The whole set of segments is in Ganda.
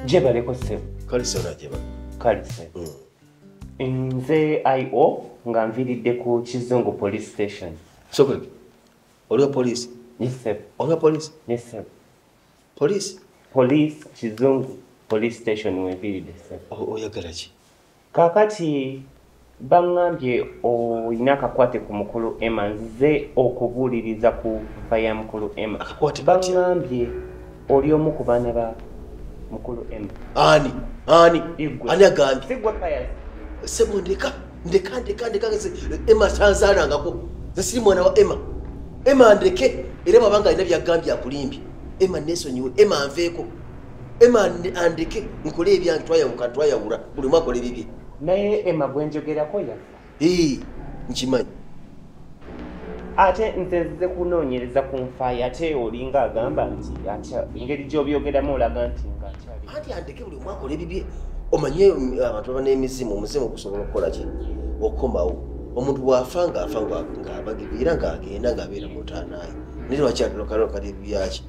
Jebaleko ssebo. Kale sona jeba. Kale ssebo. Nze IO nga nviridde ku Kizungu Police Station. Sokwe. Olwa police. Yes sir. Olwa police. Yes sir. Police. Police Kizungu Police Station wenviridde sir. Oyagala ki? Kakati bangambye oyina akakwate ku mukulu Emma nze okubuuliriza ku nfa ya mukulu Emma. Bangambye oli omu ku baana ba mukulu Emma. Ani agambye. Sigwa kaya. Sebo ndeka Emma tanzalangako. Nze siri mwana wa Emma. Emma ndeke era babanga alina byagambye akulimbye. Emma nesonyiwe, Emma anveeko. Emma andeke nkole ebyange twayawula buli mwaka ole bibye. Naye Emma gwenjogerako yafa. Nkimanyi. Ate nze kunoonyereza ku nfa ate olinga agamba nti engeri gy'obyogeramu olaga nti ng'akyali. Anti andeke buli mwaka ole bibye. Omanye abantu baba n'emizimu omuzimu gusobola okukola ki? Okukomawo. Omuntu bw'afa ng'abagibira ng'agenda ng'abeera mu ntaanaayi. Naye lwaki atulokalo kali byaki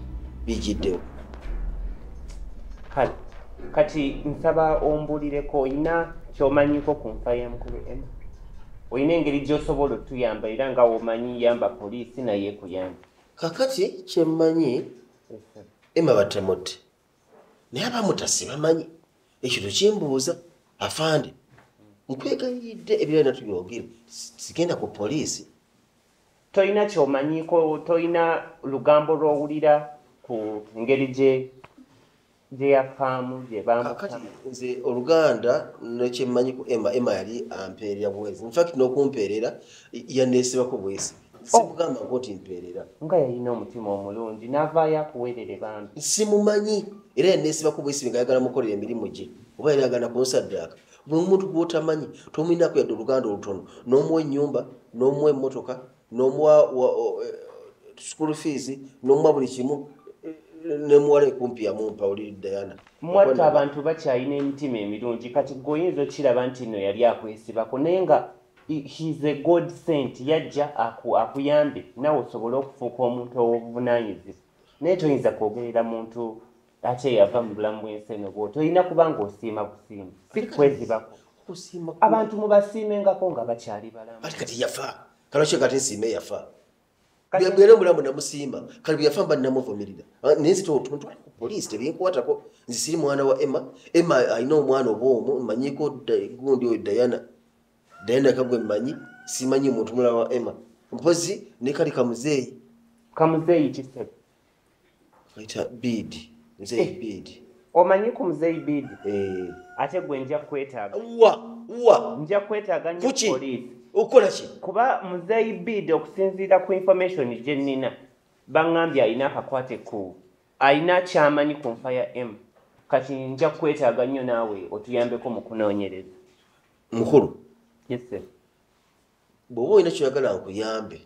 bijjiddewo. Kati nsaba ombulireko oyina ky'omanyiko ku nfa ya mukulu Emma. Oyina engeri gy'osobola otuyamba era nga womanyi yamba poliisi naye ekuyamba. Kakati kyemmanyi Emma batamutta. Naye abamuta sibamanyi. Ekyo tukimbuuza afande. Nkwegayidde ebirala tubyogere. Sigenda ku poliisi. Toyina ky'omanyiko, toyina lugambo lw'owulira ku ngeri gye yafaamu gye bamutamu. Nze Oluganda nekyemmanyi ku Emma yali ampeerera bwezi. In fact n'okumpeerera yanneesibako bwezi. Sikugamba nti mpeerera. Nga yalina omutima omulungi n'avaayo akuweerere bambi. Simumanyi era yanneesibako bwezi nga ayagala mukolera emirimu gye. Oba yali agenda kunsaddaaka. Buli muntu gw'otamanyi tomulinako yadde oluganda olutono. N'omuwa ennyumba, n'omuwa emmotoka, n'omuwa school fees, n'omuwa buli kimu. Nemuwale kumpi ya mumpa oli Diana. Mwata abantu bakyalina emitima emirungi kati goyinza okiraba nti no yali akwesibako naye nga he's a god sent yajja akuyambe nawe osobole okufuuka omuntu ow'obuvunaanyizibwa. Naye toyinza kwogerera muntu ate yava mu bulamu bw'ensi eno bw'oti oyina kubanga osiima busiima. Si kwezibako. Abantu mubasiimengako nga bakyali balamu. Ati kati yafa. Kaloshe kati nsiime yafa. Byabwera mulamu namusimba kali byafamba namuvumirira nenzito otuntu police tebinkwatako nzi siri mwana wa Emma alina omwana obwomu manyiko gundi we Diana kagwe manyi simanyi omuntu mulala wa Emma mpozi ne kali kamuzeeyi kisebe kaita bid nze bid omanyi ku muzeeyi bid ate gwe nja kwetaaga nja kwetaaga nnyo police. Okola ki? Kuba muzeeyi bid okusinziira ku information gye nnina bangambye alina akakwate ku alina kyamanyi ku nfa ya Emma. Kati nja kwetaaga nnyo naawe otuyambeko mu kunoonyereza. Mukulu. Yes sir. Bw'oba olina kyoyagala nkuyambe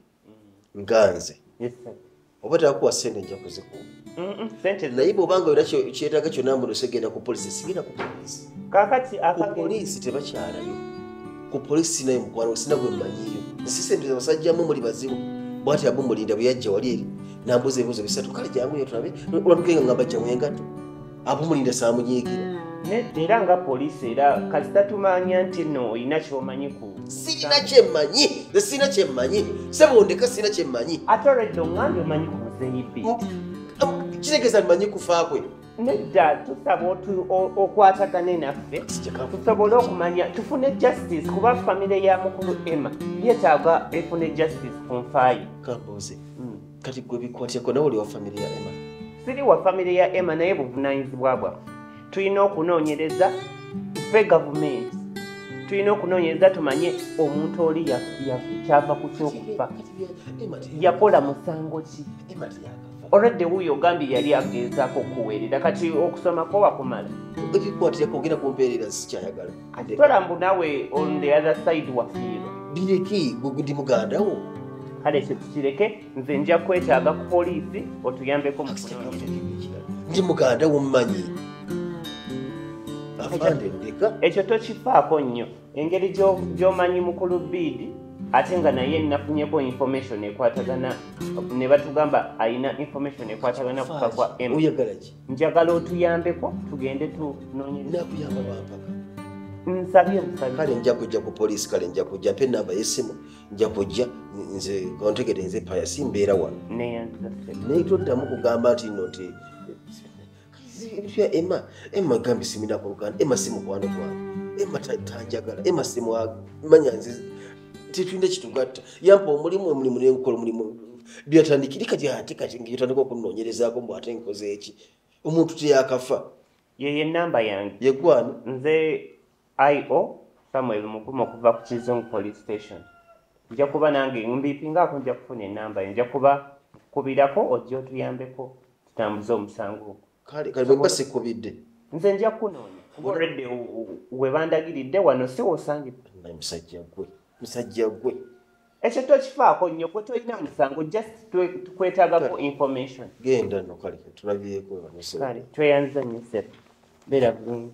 nga nze. Yes sir. Oba takuwa ssente nja kuzikuwa. Sente naye bw'obanga olina kyetaaga kyonna mbuno segenda ku poliisi sigenda ku poliisi. Kakati ku poliisi tebakyalayo. Ku poliisi naye mukwano sina gwe mmanyiyo. Nsisembiza basajja mu muli bazibu. Bw'ati abumulinda bwe yajja wali eri n'ambuza ebibuuzo bisatu kale jangu yo tulabe olatukenga ngamba jjamu engatto. Abumulinda saamunyiigira. Era nga poliisi era kasita tumanya nti no olina ky'omanyi ku. Sirina kyemmanyi. Nze sirina kyemmanyi. Sebondeka sirina kyemmanyi. Ate olwedde oŋŋambye omanyi ku muzeeyi bid. Kitegeeza mmanyi kufa kwe. Nedda tusaba okwatagane naffe tusobole okumanya tufune justice kuba famire ya mukulu Emma yeetaaga efune justice ku nfaayo. Kambuuze kati gwe bikwatyako nawe oli wa famire ya Emma? Siri wa famire ya Emma naye buvunaanyizibwa bwaffe. Tulina okunoonyereza ffe gavumenti tulina okunoonyereza tumanye omuntu oli kyava ku kyokufa yakola musango ki. Olwedde wuuyo ogambye yali agezaako okuweerera kati okusomako wakumala. Ebikwatira kwogera kumpeerera sikyayagala. Tolambu nawe on the other side wafiirwa. Bireki ndi muganda wo. Kale ekyo tukireke nze nja kwetaaga ku poliisi otuyambeko mu kunoonyereza. Ndi muganda wo mmanyi. Afande ndeka. Ekyo tokifaako nnyo. Engeri gy'omanyi mukulu bid ate nga naye nafunyeko information ekwatagana ne batugamba alina information ekwatagana kufa kwa M. Oyagala ki? Njagala otuyambeko tugende tunoonyereza. Nakuyamba bampaka. Nsabye Kale nja kujja ku poliisi, kale nja kujja mpe ennamba y'essimu, nja kujja nze kontegere nze paya simbeera wano. Naye toddamu kugamba nti nno nti ebintu bya Emma gambi siminako Luganda, Emma si mukwano gwange, Emma tanjagala, Emma si manya nze tetulina kitugatta. Yampa omulimu nenkola omulimu byatandikira kati ngiyotandika okunoonyerezaako mbu ate nkoze eki. Omuntu teyakafa. Ye nnamba yange. Yegwani? Nze I.O. Samuel Mugumu okuva ku Kizungu Police Station. Nja kuba nange mbipingaako nja kufuna ennamba nja kuba kubirako ojja otuyambeko tutambuze omusango. Kale bwe mba sikubidde. Nze nja kunoonya. Already we bandagiridde wano si wosangidde. Musajja gwe. Ekyo tokifaako nnyo kwe tolina musango just tukwetaagako information. Genda nno kale tulabyeko wano se. Kale tweyanza nnyo ssebo. Beera bulungi.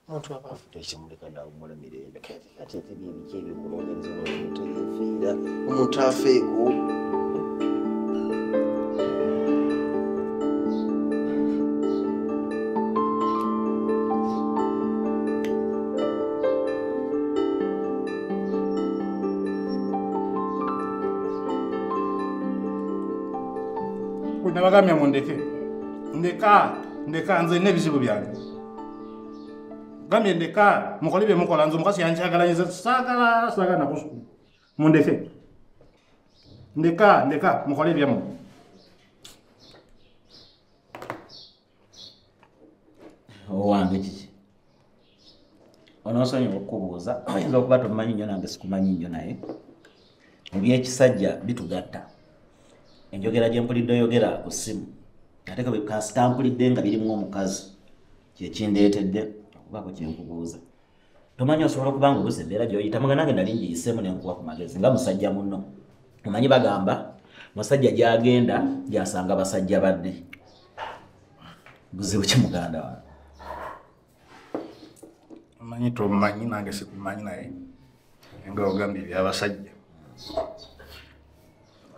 Omuntu aba afudde ekimuleka n'awumula mirembe. Kati ebiki ebikunoonyereza omuntu yeefiira. Omuntu afeeko. Nabagamya mundeke. Ndeka nze n'ebizibu byange. Gambye ndeka mukole bye mukola nze mukasi yankyagalanyiza saagala nakusuku. Mundeke. Ndeka mukole byamu. Owange kiki? Onosonyiwa okubuuza oyinza okuba tomanyi nnyo nange sikumanyi nnyo naye ebyekisajja bitugatta. Enjogera gye mpulidde oyogera ku ssimu ate ka kasita mpulidde nga birimu omukazi kyekindeetedde okubaako kyenkubuuza. Tomanyi osobola okuba nga oluusi embeera gy'oyitamu nga nange nali ngiyiseemu ne nkuwa ku magezi nga musajja munno. Omanyi bagamba musajja gy'agenda gy'asanga basajja badde. Buzibu ki muganda wange? Omanyi tomanyi nange sikumanyi naye nga ogambye ebyabasajja.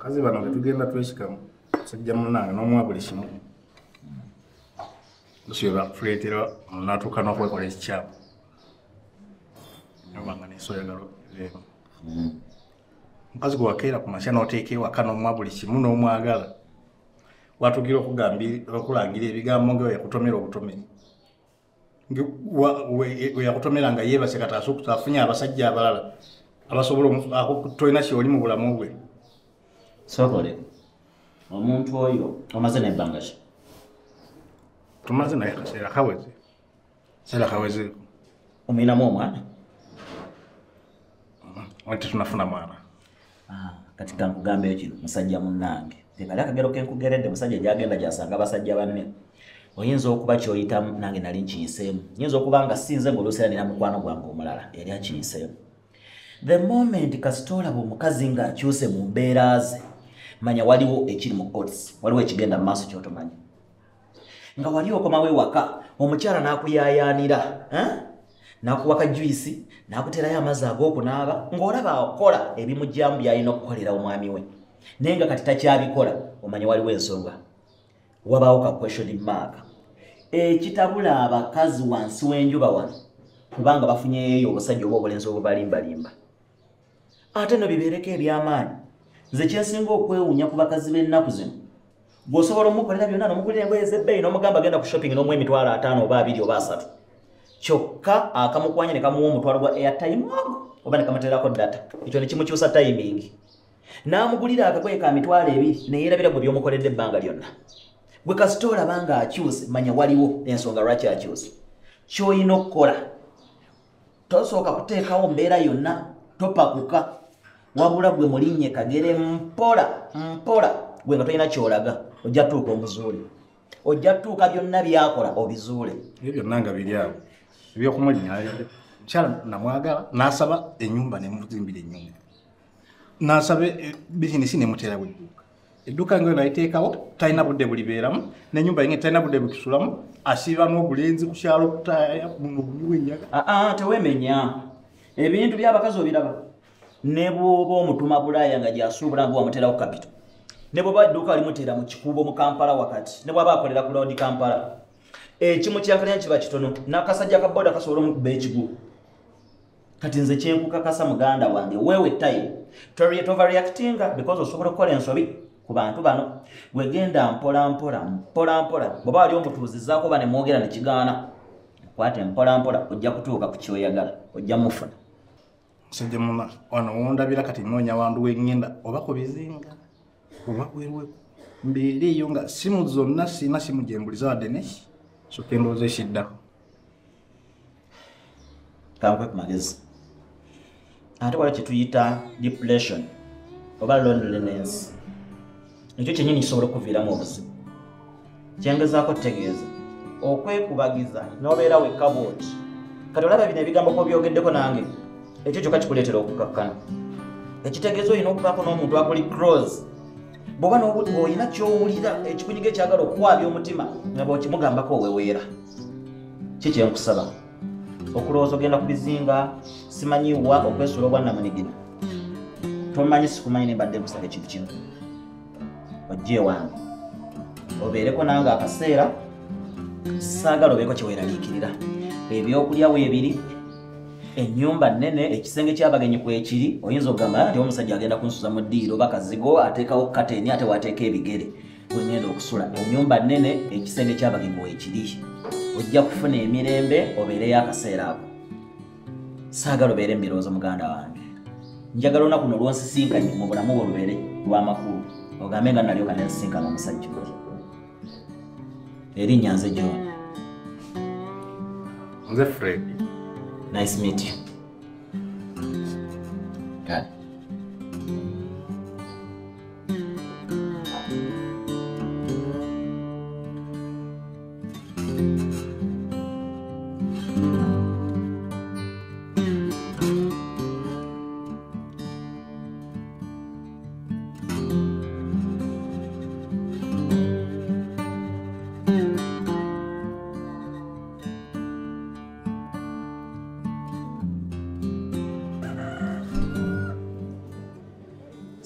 Kazi bano betugenda twesikamu sajja munange n'omuwa buli kimu. Lusiyo bakuleetera natuuka n'okwekola ekikyamu. Obanga n'ensoyagalo leero. Mukazi gwe wakeera ku makya n'oteeka ewaka n'omuwa buli kimu n'omwagala. Watugira okulangira ebigambo nga yakutomera obutomeri. We yakutomera nga yeebase kati asookuta afunye abasajja abalala abasobola tolina kyoli mu bulamu bwe. Sokole omuntu oyo omaze n'ebbanga ki? Tumaze naye kaseera kaweze. Seera kaweze. Omuyinamu omwana? Wanti tunafuna mwana. Kati kankugambeyo kino musajja munnange. Tekali akagero kenkugeredde musajja gy'agenda gy'asanga abasajja banne. Oyinza okuba ky'oyitamu nange nali nkiyiseemu. Nyinza okuba nga sinze ng'oluusi era nina mukwano gwange omulala yali akiyiseemu. The moment kasita olaba omukazi ng'akyuse mu mbeera ze manya waliwo ekiri mu odds, waliwo ekigenda mu maaso ky'otomanyi. Nga wali okomawo ewaka omukyala n'akuyaayaanira, n'akuwaka juice, n'akuterayo amazzi ag'okunaaba ng'olaba akola ebimujjamu by'alina okukolera omwami we. Naye nga kati takyabikola omanya waliwo ensonga. Wabaawo ka question mark. Ekitabula abakazi wansi w'enjuba wano kubanga bafunyeyo obusajja oba obulenzi obubalimbalimba. Ate no bibeereko eby'amaanyi. Nze kyensinga okwewuunya ku bakazi b'ennaku zino. Bw'osobola omukolera byonna n'omugulira engoye ez'ebbeeyi n'omugamba genda ku shopping n'omuwa emitwalo 5 oba 2 oba 3. Kyokka akamukwanya ne kamuwa omutwalo gwa airtime oba ne kamuteerako data. Ekyo ne kimukyusa timing. N'amugulira akagoye ka mitwalo 2 ne yeerabira gwe by'omukoledde ebbanga lyonna. Gwe kasita olaba nga akyuse manya waliwo ensonga lwaki akyuse. Ky'olina okukola tosooka kuteekawo mbeera yonna topakuka wabula gwe mulinnye kagere mpola gwe nga tolina ky'olaga ojja tuuka omuzuule. Ojja tuuka byonna byakola obizuule. Ebyo byonna nga biri awo ebyokumulinnya mukyala namwagala n'asaba ennyumba ne muzimbira ennyumba. N'asaba bizinesi ne muteera bw'edduuka. Edduuka ngayo nayiteekawo talina budde bulibeeramu n'ennyumba yenga talina budde butusulamu asiiba n'obulenzi ku kyalo kutaaya buno buliwo enyaga. Teweemenya ebintu by'abakazi obiraba ne bw'oba omutuma bulaaya nga gyasuubula nga wamutera ku kapito ne bw'oba edduuka limuteera mu kikuubo mu Kampala wakati ne bw'aba akolera ku loodi Kampala ekimu kyankalya kiba kitono n'akasajja ka boda kasobola omukuba ekigu kati nze kyenkukakasa muganda wange weewe time overreactinga because osobola okukola ensobi ku bantu bano wegenda mpola bw'oba wali omutuuzizaako ba ne mwogera ne kigaana kwate mpola ojja kutuuka ku kyoyagala ojja mufuna musajja muna wano wondabira kati noonya wandu wengenda oba ku bizinga oba werwe mbeera eyo nga simu zonna sina simu gyembuliza wadde neki so kendooza ekiddako kankwe ku magezi ate wala kyetuyita depression oba loneliness ekyo kyennyini kisobola okuviiramu obuzibu kyengezaako tutegeeza okwekubagiza n'obeera wekka bwoti kati olaba bino ebigambo ko byogeddeko nange ekyo kyokka kikuleetera okukakkana ekitegeeza olina okubaako n'omuntu akuli close bw'oba ng'olina ky'owulira ekikunyiga ekyagala okukwabya omutima nga bw'okimugambako oweweera kikyenkusaba okulowooza ogenda ku bizinga simanyiwa okwesuula obwannamunigina tomanyi sikumanyi nembadde nkusaba ekintu kino ojje ewange obeereko nange akaseera saagala obeeko kyeweeraliikirira ebyokulya weebiri ennyumba nnene ekisenge ky'abagenyi kwekiri oyinza okugamba nti omusajja agenda kunsuza mu ddiiro oba kazigo ateekawo kateni ate wateeka ebigere wengenda okusula ennyumba nnene ekisenge ky'abagenyi weekiri ojja kufuna emirembe obeereyo akaseera ako saagala obeere mu birowoozo muganda wange njagala olunaku luno lwonsisinkanye mu bulamu bwe lubeere lw'amakulu ogambe nga nalyoka nensisinkana omusajja oli erinnya nze John. nze Fred. Nice to meet you. God.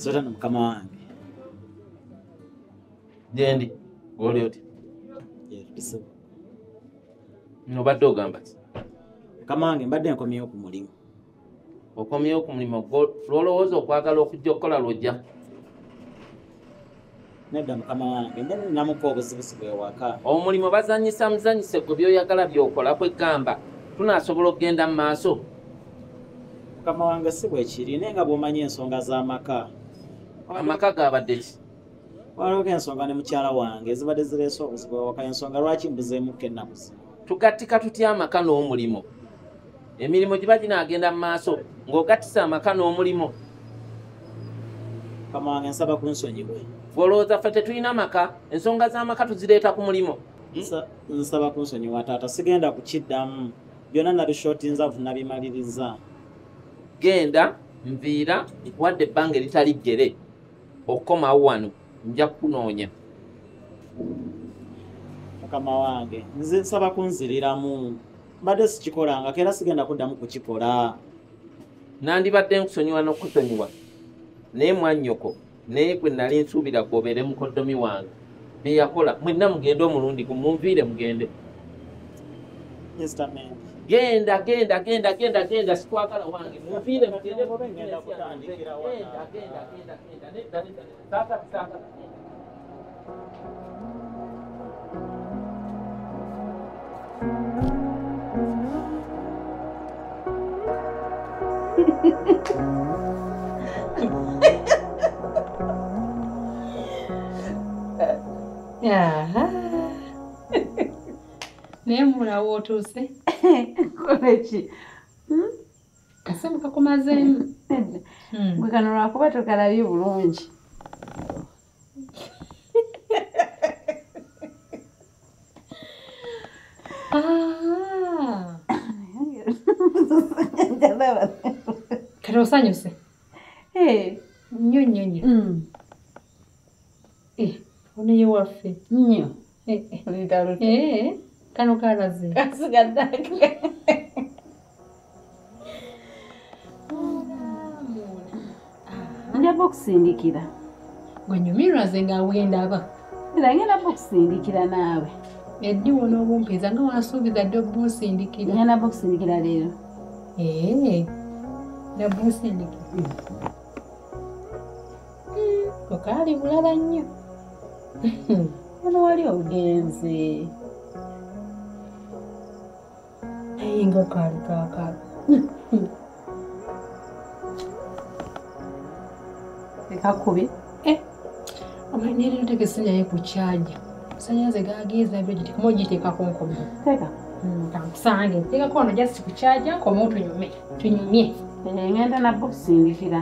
Sota na mukama wange. Jendi, oli oti? Yes. Nobadde ogamba ki? Mukama wange mbadde nkomyewo ku mulimu. Okomyewo ku mulimu lwolowooza okwagala okujja okukola lwojja? Nedda mukama wange, mbadde ninamuko obuzibuzi ewaka. Omulimu bazanyisa muzanyise gwe byoyagala by'okola kwegamba tunaasobola okugenda mu maaso. Mukama wange si bwe kiri naye nga bw'omanyi ensonga z'amaka. Amaka gabadde ki? Waliwo ensonga ne mukyala wange zibadde zireese obuzibu ewaka ensonga lwaki mbuzeemuko ennaku zino. Tugattika tutya amaka n'omulimu? Emirimu giba ginaagenda mu maaso ng'ogattisa amaka n'omulimu. Mukama wange nsaba kunsonyiwe. Olowooza ffe tetulina maka, ensonga z'amaka tuzireeta ku mulimu. Nsaba kunsonyiwa taata, sigenda kukiddamu. Byonna nabishootinza nabimaliriza. Genda nviira nkuwadde ebbanga eritali ggere okukomawo wano nja kukunoonya. Mukama wange nze nsaba kunziriramu. Mbadde sikikolanga era sigenda kuddamu kukikola. Nandibadde nkusonyiwa n'okusonyiwa naye mwannyoko naye gwe nali nsuubira gwobeere mukoddomi wange bye yakola mwenna mugende omulundi gumunviire mugende. Genda sikwagala wange munviire mugende genda naye mulawo otuuse koleki kasimu kakumazeemu gwe kano lwakuba tokalabye bulungi. kati osanyuse nnyo oneyo waffe nnyo kano kalaze kasigaddake bokusindikira. Gwe nyumirwa nze nga wendaba. Era ngenda bokusindikira naawe. Eddi wona obumpiza nga wansuubiza dde obunsindikira. Ngenda bokusindikira leero. Na bunsindikira. Okaali bulala nnyo. Wano wali ogenze. Nga kaali kaakaali. Ekakubi. Omanyi leero tegesinyayo ku kyaja. Masannyalaze gageeza byo gitekamu ogiteekako nkomo. Teeka. Kankusange. Teekako wano just ku kyaja nkomo tunyumye. Ngenda nabwo okusindikira.